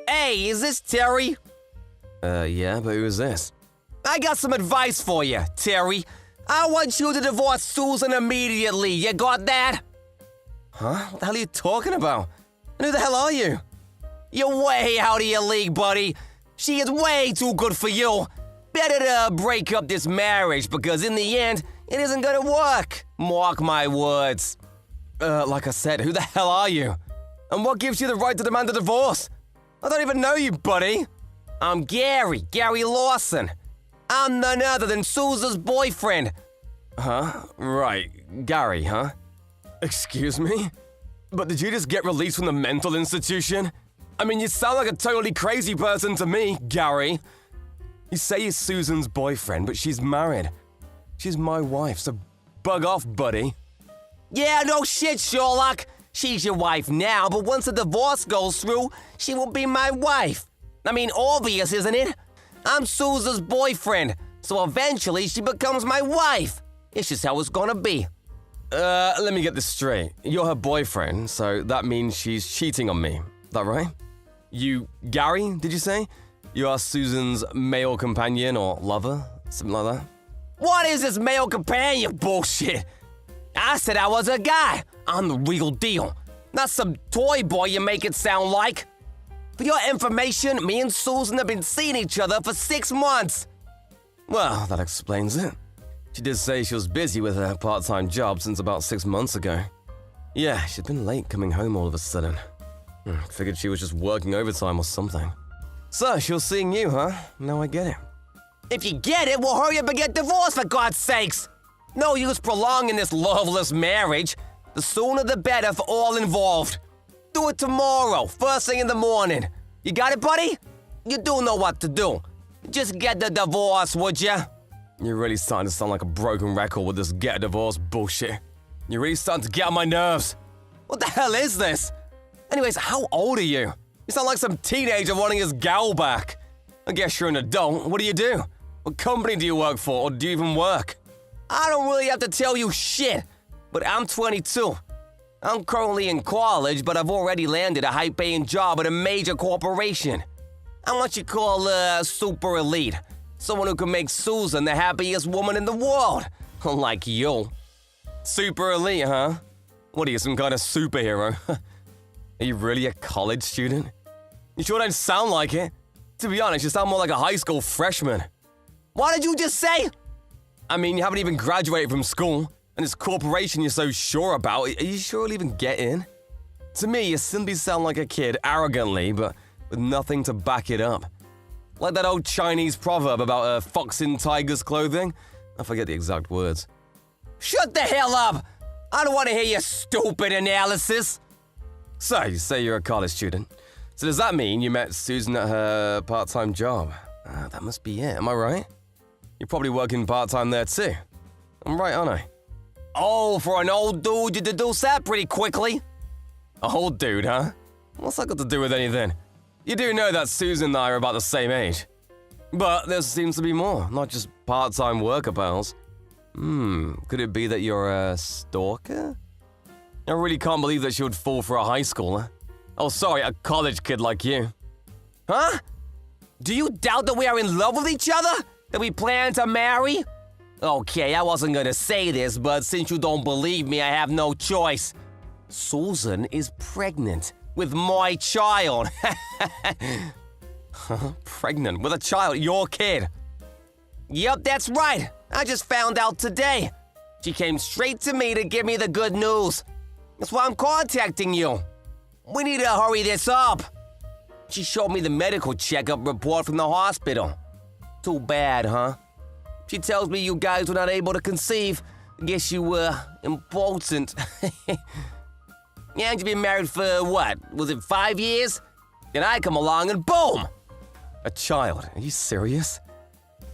Hey, is this Terry? Yeah, but who is this? I got some advice for you, Terry. I want you to divorce Susan immediately. You got that? Huh? What the hell are you talking about? And who the hell are you? You're way out of your league, buddy. She is way too good for you. Better to break up this marriage because in the end, it isn't gonna work. Mark my words. Like I said, who the hell are you? And what gives you the right to demand a divorce? I don't even know you, buddy. I'm Gary Lawson. I'm none other than Susan's boyfriend. Huh? Right, Gary, huh? Excuse me? But did you just get released from the mental institution? I mean, you sound like a totally crazy person to me, Gary. You say you're Susan's boyfriend, but she's married. She's my wife, so bug off, buddy. Yeah, no shit, Sherlock. She's your wife now, but once the divorce goes through, she will be my wife. I mean, obvious, isn't it? I'm Susan's boyfriend, so eventually she becomes my wife. It's just how it's gonna be. Let me get this straight. You're her boyfriend, so that means she's cheating on me. That right? You, Gary, did you say? You are Susan's male companion or lover? Something like that? What is this male companion bullshit? I said I was a guy. I'm the real deal. Not some toy boy you make it sound like. For your information, me and Susan have been seeing each other for 6 months. Well, that explains it. She did say she was busy with her part-time job since about 6 months ago. Yeah, she'd been late coming home all of a sudden. Figured she was just working overtime or something. So, she was seeing you, huh? Now I get it. If you get it, we'll hurry up and get divorced, for God's sakes. No use prolonging this loveless marriage. The sooner the better for all involved. Do it tomorrow, first thing in the morning. You got it, buddy? You do know what to do. Just get the divorce, would ya? You're really starting to sound like a broken record with this get a divorce bullshit. You're really starting to get on my nerves. What the hell is this? Anyways, how old are you? You sound like some teenager wanting his gal back. I guess you're an adult. What do? What company do you work for, or do you even work? I don't really have to tell you shit, but I'm 22. I'm currently in college, but I've already landed a high-paying job at a major corporation. I'm what you call super elite. Someone who can make Susan the happiest woman in the world. Like you. Super elite, huh? What are you, some kind of superhero? Are you really a college student? You sure don't sound like it. To be honest, you sound more like a high school freshman. What did you just say? I mean, you haven't even graduated from school, and this corporation you're so sure about, are you sure you'll even get in? To me, you simply sound like a kid arrogantly, but with nothing to back it up. Like that old Chinese proverb about a fox in tiger's clothing. I forget the exact words. Shut the hell up! I don't want to hear your stupid analysis. So, you say you're a college student. So does that mean you met Susan at her part-time job? That must be it, am I right? You're probably working part-time there too. I'm right, aren't I? Oh, for an old dude, you deduce that pretty quickly. A old dude, huh? What's that got to do with anything? You do know that Susan and I are about the same age. But there seems to be more, not just part-time worker pals. Could it be that you're a stalker? I really can't believe that she would fall for a high schooler. Oh, sorry, a college kid like you. Huh? Do you doubt that we are in love with each other? That we plan to marry? Okay, I wasn't gonna say this, but since you don't believe me, I have no choice. Susan is pregnant with my child. Pregnant with a child? Your kid? Yep, that's right. I just found out today. She came straight to me to give me the good news. That's why I'm contacting you. We need to hurry this up. She showed me the medical checkup report from the hospital. Too bad, huh? She tells me you guys were not able to conceive. Guess you were impotent. And you've been married for what? Was it 5 years? Then I come along and boom! A child? Are you serious?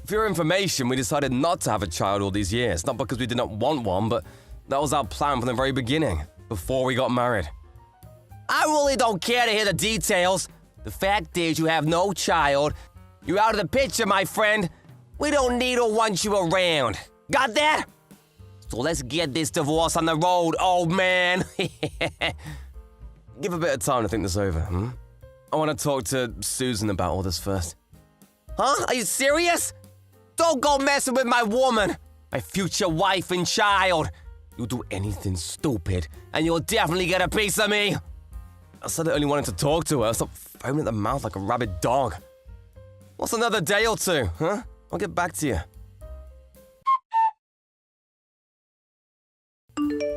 For your information, we decided not to have a child all these years. Not because we did not want one, but that was our plan from the very beginning, before we got married. I really don't care to hear the details. The fact is you have no child. You're out of the picture, my friend. We don't need or want you around. Got that? So let's get this divorce on the road, old man. Give a bit of time to think this over, I want to talk to Susan about all this first. Huh? Are you serious? Don't go messing with my woman, my future wife and child. You'll do anything stupid, and you'll definitely get a piece of me. I said I only wanted to talk to her. Stop foaming at the mouth like a rabid dog. What's another day or two, huh? I'll get back to you.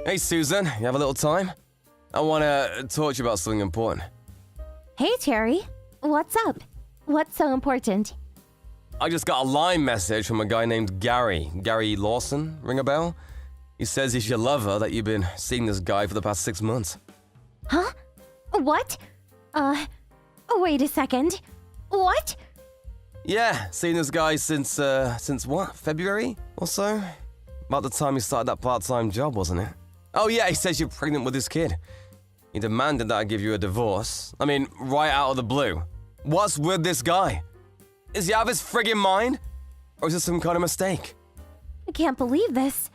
Hey, Susan, you have a little time? I want to talk to you about something important. Hey, Terry. What's up? What's so important? I just got a line message from a guy named Gary. Gary Lawson, ring a bell? He says he's your lover, that you've been seeing this guy for the past 6 months. Huh? What? Wait a second. What? Yeah, seen this guy since what? February or so? About the time he started that part-time job, wasn't it? Oh yeah, he says you're pregnant with his kid. He demanded that I give you a divorce. I mean, right out of the blue. What's with this guy? Is he out of his friggin' mind? Or is this some kind of mistake? I can't believe this.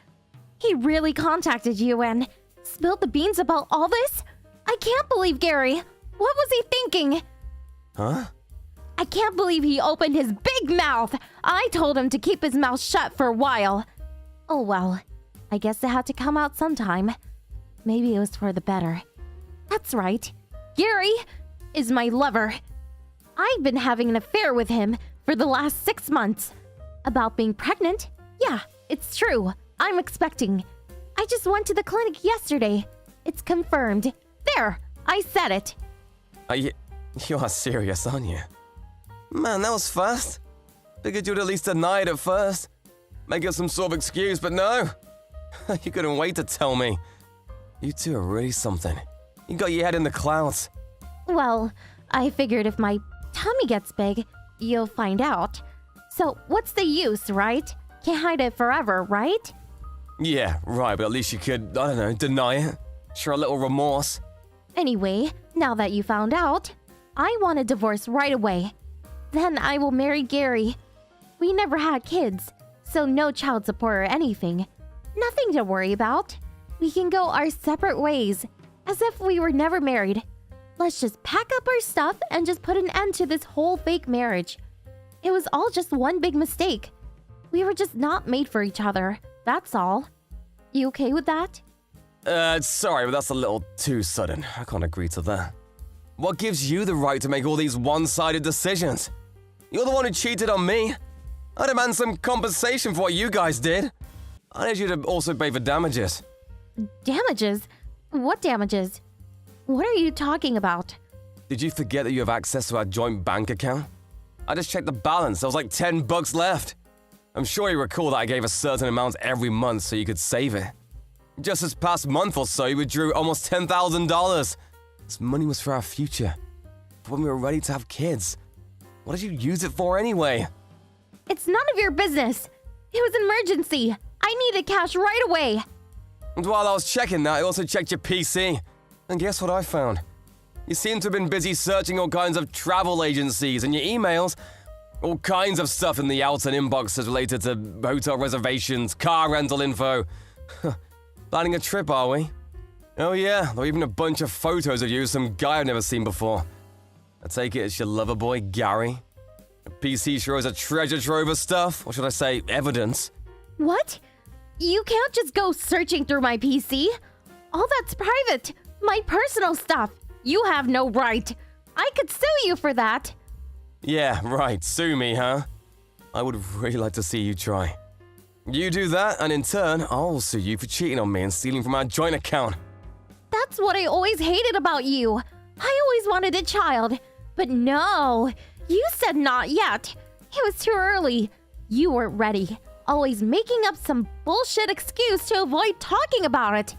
He really contacted you and spilled the beans about all this? I can't believe Gary. What was he thinking? Huh? I can't believe he opened his big mouth. I told him to keep his mouth shut for a while. Oh well, I guess it had to come out sometime. Maybe it was for the better. That's right. Gary is my lover. I've been having an affair with him for the last 6 months. About being pregnant? Yeah, it's true. I'm expecting. I just went to the clinic yesterday. It's confirmed. There, I said it. You are serious, aren't you? Man, that was fast. Figured you'd at least deny it at first. Make it some sort of excuse, but no. You couldn't wait to tell me. You two are really something. You got your head in the clouds. Well, I figured if my tummy gets big, you'll find out. So what's the use, right? Can't hide it forever, right? Yeah, right, but at least you could, I don't know, deny it. Show a little remorse. Anyway, now that you found out, I want a divorce right away. Then I will marry Gary. We never had kids, so no child support or anything. Nothing to worry about. We can go our separate ways, as if we were never married. Let's just pack up our stuff and just put an end to this whole fake marriage. It was all just one big mistake. We were just not made for each other, that's all. You okay with that? Sorry, but that's a little too sudden. I can't agree to that. What gives you the right to make all these one-sided decisions? You're the one who cheated on me. I demand some compensation for what you guys did. I need you to also pay for damages. Damages? What damages? What are you talking about? Did you forget that you have access to our joint bank account? I just checked the balance. There was like $10 left. I'm sure you recall that I gave a certain amount every month so you could save it. Just this past month or so, you withdrew almost $10,000. This money was for our future. For when we were ready to have kids. What did you use it for anyway? It's none of your business. It was an emergency. I needed cash right away. And while I was checking that, I also checked your PC. And guess what I found? You seem to have been busy searching all kinds of travel agencies and your emails. All kinds of stuff in the out and inboxes related to hotel reservations, car rental info. Planning a trip, are we? Oh yeah, there were even a bunch of photos of you with some guy I've never seen before. I take it it's your lover boy, Gary. A PC sure is a treasure trove of stuff, or should I say, evidence. What? You can't just go searching through my PC. All that's private. My personal stuff. You have no right. I could sue you for that. Yeah, right, sue me, huh? I would really like to see you try. You do that, and in turn, I'll sue you for cheating on me and stealing from our joint account. That's what I always hated about you. I always wanted a child. But no, you said not yet. It was too early. You weren't ready. Always making up some bullshit excuse to avoid talking about it.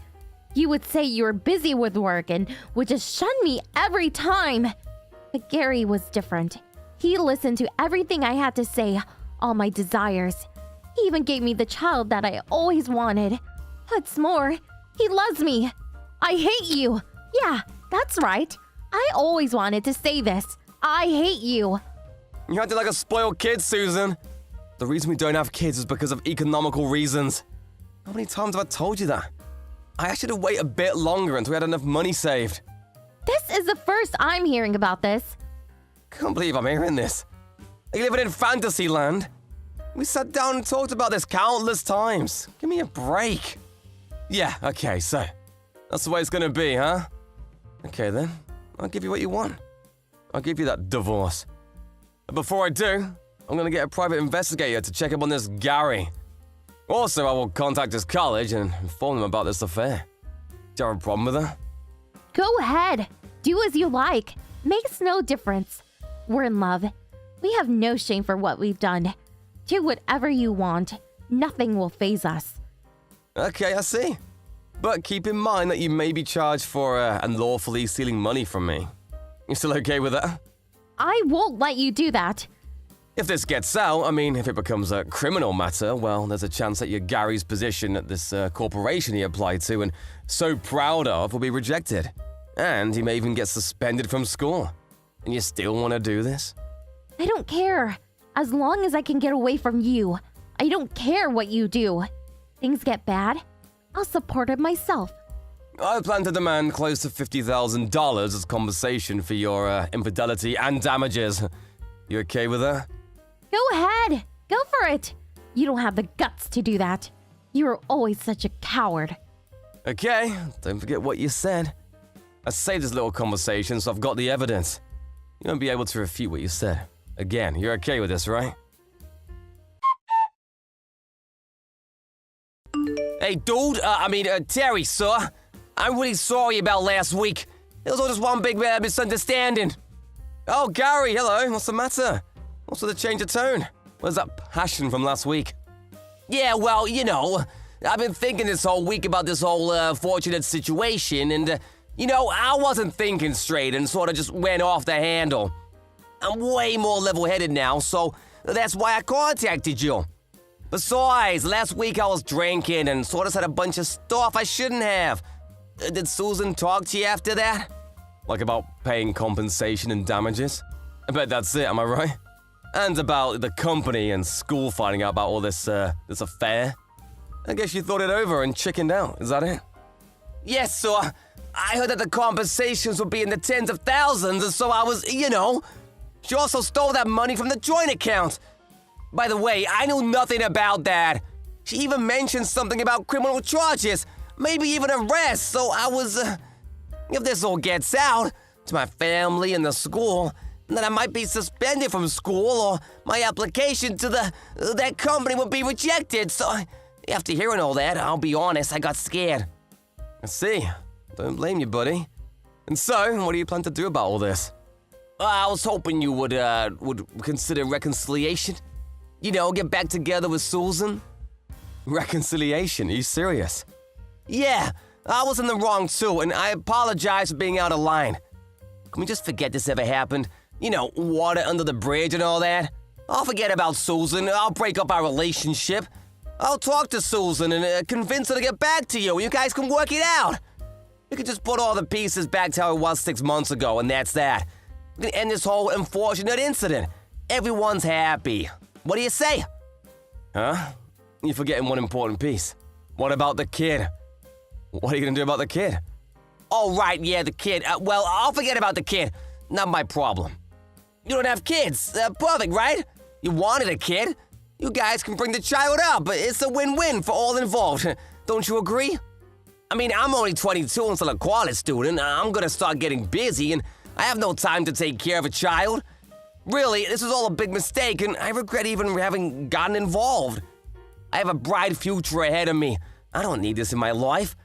You would say you were busy with work and would just shun me every time. But Gary was different. He listened to everything I had to say, all my desires. He even gave me the child that I always wanted. What's more, he loves me. I hate you. Yeah, that's right. I always wanted to say this. I hate you. You acted like a spoiled kid, Susan. The reason we don't have kids is because of economical reasons. How many times have I told you that? I asked you to wait a bit longer until we had enough money saved. This is the first I'm hearing about this. can't believe I'm hearing this. Are you living in fantasy land? We sat down and talked about this countless times. Give me a break. Yeah, okay, so that's the way it's gonna be, huh? Okay then, I'll give you what you want. I'll give you that divorce. But before I do, I'm gonna get a private investigator to check up on this Gary. Also, I will contact his college and inform them about this affair. Do you have a problem with that? Go ahead. Do as you like. Makes no difference. We're in love. We have no shame for what we've done. Do whatever you want. Nothing will faze us. Okay, I see. But keep in mind that you may be charged for unlawfully stealing money from me. You still okay with that? I won't let you do that. If this gets out, I mean, if it becomes a criminal matter, well, there's a chance that your Gary's position at this corporation he applied to and so proud of will be rejected. And he may even get suspended from school. And you still want to do this? I don't care. As long as I can get away from you. I don't care what you do. Things get bad, I'll support it myself. I plan to demand close to $50,000 as compensation for your infidelity and damages. You okay with that? Go ahead. Go for it. You don't have the guts to do that. You're always such a coward. Okay, don't forget what you said. I saved this little conversation, so I've got the evidence. You won't be able to refute what you said. Again, you're okay with this, right? Hey, dude, Terry, sir. I'm really sorry about last week. It was all just one big misunderstanding. Oh, Gary, hello. What's the matter? What's with the change of tone? Where's that passion from last week? Yeah, well, you know, I've been thinking this whole week about this whole fortunate situation, and, I wasn't thinking straight and sort of just went off the handle. I'm way more level-headed now, so that's why I contacted you. Besides, last week I was drinking and sort of said a bunch of stuff I shouldn't have. Did Susan talk to you after that? Like about paying compensation and damages? I bet that's it, am I right? And about the company and school finding out about all this affair? I guess you thought it over and chickened out, is that it? Yes, sir. I heard that the compensations would be in the tens of thousands, and so I was, She also stole that money from the joint account. By the way, I knew nothing about that. She even mentioned something about criminal charges, maybe even arrest, so I was, if this all gets out to my family and the school, then I might be suspended from school or my application to that company would be rejected, so after hearing all that, I'll be honest, I got scared. I see. Don't blame you, buddy. And so, what do you plan to do about all this? I was hoping you would consider reconciliation. Get back together with Susan. Reconciliation? Are you serious? Yeah, I was in the wrong too, and I apologize for being out of line. Can we just forget this ever happened? Water under the bridge and all that? I'll forget about Susan. I'll break up our relationship. I'll talk to Susan and convince her to get back to you. You guys can work it out. We can just put all the pieces back to how it was 6 months ago, and that's that. We can end this whole unfortunate incident. Everyone's happy. What do you say? Huh? You're forgetting one important piece. What about the kid? What are you gonna do about the kid? Oh, right, yeah, the kid. Well, I'll forget about the kid. Not my problem. You don't have kids. Perfect, right? You wanted a kid. You guys can bring the child up. It's a win-win for all involved. Don't you agree? I mean, I'm only 22 and still a college student. I'm gonna start getting busy, and I have no time to take care of a child. Really, this is all a big mistake, and I regret even having gotten involved. I have a bright future ahead of me. I don't need this in my life.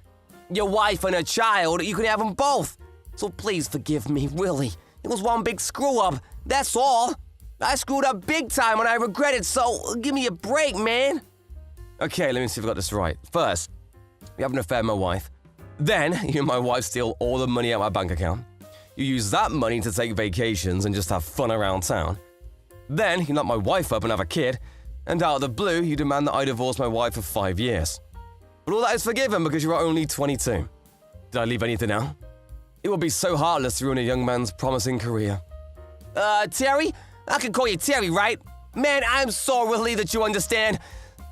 Your wife and a child, you can have them both. So please forgive me, really. It was one big screw-up, that's all. I screwed up big time and I regret it, so give me a break, man. Okay, let me see if I got this right. First, you have an affair with my wife. Then, you and my wife steal all the money out of my bank account. You use that money to take vacations and just have fun around town. Then, you knock my wife up and have a kid. And out of the blue, you demand that I divorce my wife for 5 years. But all that is forgiven because you are only 22. Did I leave anything out? It would be so heartless to ruin a young man's promising career. Terry? I can call you Terry, right? Man, I'm so relieved that you understand.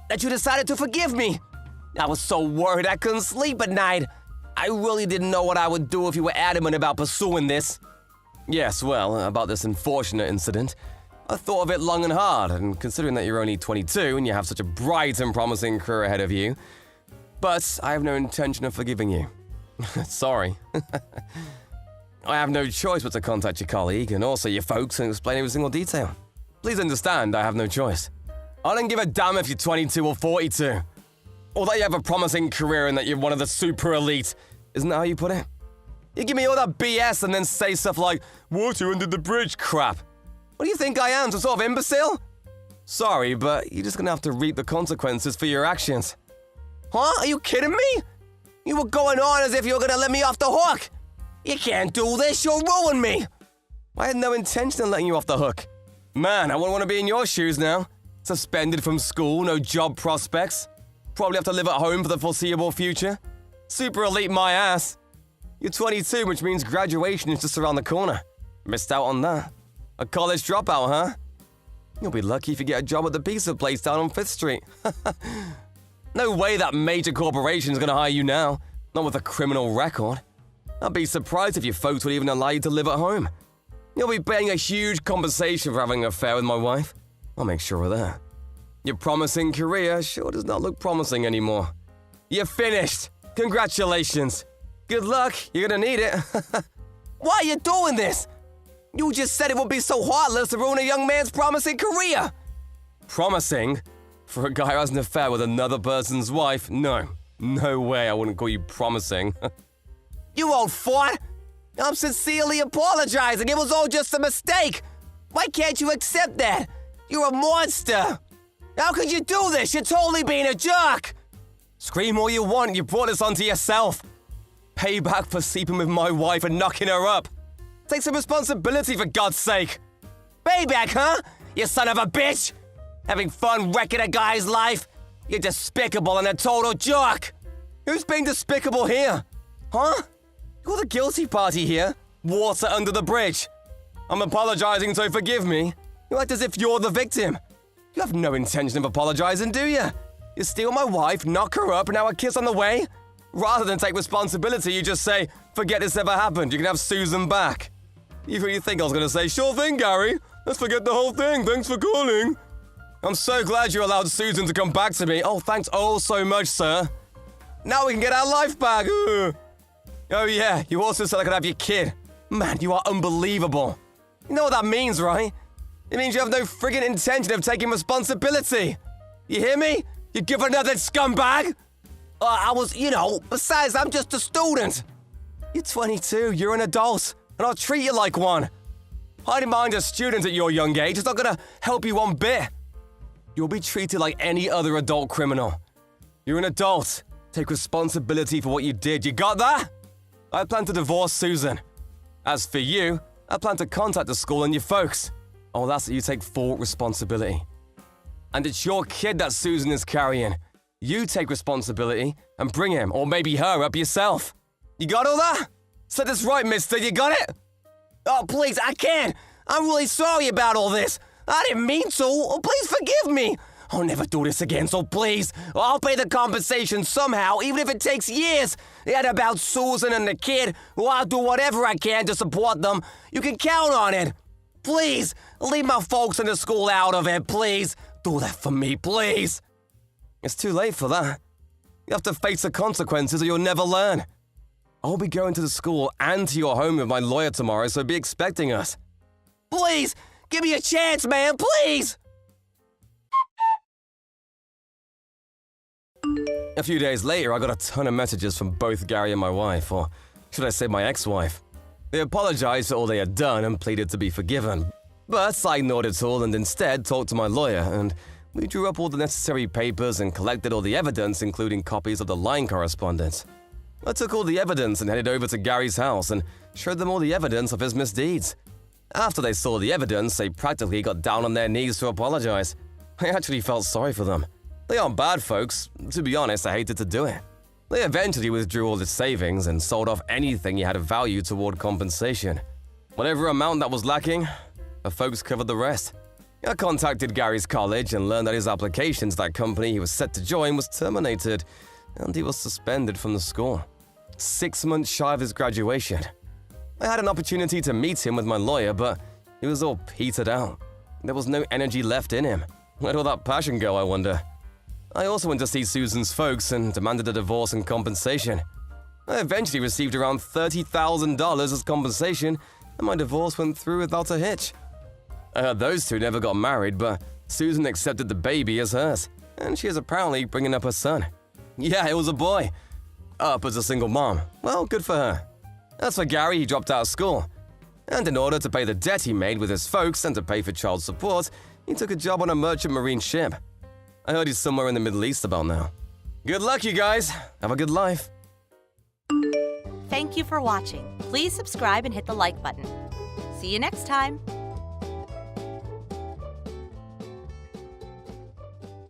That you decided to forgive me. I was so worried I couldn't sleep at night. I really didn't know what I would do if you were adamant about pursuing this. Yes, well, about this unfortunate incident, I thought of it long and hard, and considering that you're only 22 and you have such a bright and promising career ahead of you, but I have no intention of forgiving you. Sorry. I have no choice but to contact your colleague and also your folks and explain every single detail. Please understand, I have no choice. I don't give a damn if you're 22 or 42. Or that you have a promising career and that you're one of the super elite. Isn't that how you put it? You give me all that BS and then say stuff like, water under the bridge crap. What do you think I am, some sort of imbecile? Sorry, but you're just gonna have to reap the consequences for your actions. Huh? Are you kidding me? You were going on as if you were gonna let me off the hook. You can't do this, you'll ruin me. I had no intention of letting you off the hook. Man, I wouldn't want to be in your shoes now. Suspended from school, no job prospects. Probably have to live at home for the foreseeable future. Super elite my ass. You're 22, which means graduation is just around the corner. Missed out on that. A college dropout, huh? You'll be lucky if you get a job at the pizza place down on 5th Street. No way that major corporation's gonna hire you now. Not with a criminal record. I'd be surprised if your folks would even allow you to live at home. You'll be paying a huge compensation for having an affair with my wife. I'll make sure of that. Your promising career sure does not look promising anymore. You're finished. Congratulations. Good luck. You're gonna need it. Why are you doing this? You just said it would be so heartless to ruin a young man's promising career. Promising? For a guy who has an affair with another person's wife? No. No way I wouldn't call you promising. You old fart. I'm sincerely apologizing. It was all just a mistake. Why can't you accept that? You're a monster. How could you do this? You're totally being a jerk. Scream all you want. You brought this onto yourself. Payback for sleeping with my wife and knocking her up. Take some responsibility, for God's sake. Payback, huh? You son of a bitch. Having fun wrecking a guy's life? You're despicable and a total jerk. Who's being despicable here? Huh? You're the guilty party here. Water under the bridge. I'm apologizing, so forgive me. You act as if you're the victim. You have no intention of apologizing, do you? You steal my wife, knock her up, and now a kiss on the way? Rather than take responsibility, you just say, forget this ever happened, you can have Susan back. You really think I was going to say, sure thing, Gary. Let's forget the whole thing, thanks for calling. I'm so glad you allowed Susan to come back to me. Oh, thanks oh so much, sir. Now we can get our life back. Oh yeah, you also said I could have your kid. Man, you are unbelievable. You know what that means, right? It means you have no friggin' intention of taking responsibility. You hear me? You give another scumbag? Besides, I'm just a student. You're 22, you're an adult, and I'll treat you like one. Hiding behind a student at your young age is not gonna help you one bit. You'll be treated like any other adult criminal. You're an adult. Take responsibility for what you did. You got that? I plan to divorce Susan. As for you, I plan to contact the school and your folks. Oh, that's that you take full responsibility. And it's your kid that Susan is carrying. You take responsibility and bring him, or maybe her, up yourself. You got all that? Said this right, mister, you got it? Oh, please, I can't. I'm really sorry about all this. I didn't mean to. Oh, please forgive me. I'll never do this again, so please. I'll pay the compensation somehow, even if it takes years. And about Susan and the kid, I'll do whatever I can to support them. You can count on it. Please, leave my folks in the school out of it, please. Do that for me, please. It's too late for that. You have to face the consequences or you'll never learn. I'll be going to the school and to your home with my lawyer tomorrow, so be expecting us. Please, give me a chance, man, please! A few days later, I got a ton of messages from both Gary and my wife, or should I say my ex-wife. They apologized for all they had done and pleaded to be forgiven. But I ignored it all and instead talked to my lawyer, and we drew up all the necessary papers and collected all the evidence, including copies of the line correspondence. I took all the evidence and headed over to Gary's house and showed them all the evidence of his misdeeds. After they saw the evidence, they practically got down on their knees to apologize. I actually felt sorry for them. They aren't bad folks. To be honest, I hated to do it. They eventually withdrew all their savings and sold off anything he had of value toward compensation. Whatever amount that was lacking, the folks covered the rest. I contacted Gary's college and learned that his application to that company he was set to join was terminated, and he was suspended from the school. 6 months shy of his graduation. I had an opportunity to meet him with my lawyer, but he was all petered out. There was no energy left in him. Where'd all that passion go, I wonder? I also went to see Susan's folks and demanded a divorce and compensation. I eventually received around $30,000 as compensation, and my divorce went through without a hitch. I heard those two never got married, but Susan accepted the baby as hers, and she is apparently bringing up her son. Yeah, it was a boy. Up as a single mom. Well, good for her. As for Gary, he dropped out of school. And in order to pay the debt he made with his folks and to pay for child support, he took a job on a merchant marine ship. I heard he's somewhere in the Middle East about now. Good luck, you guys. Have a good life. Thank you for watching. Please subscribe and hit the like button. See you next time.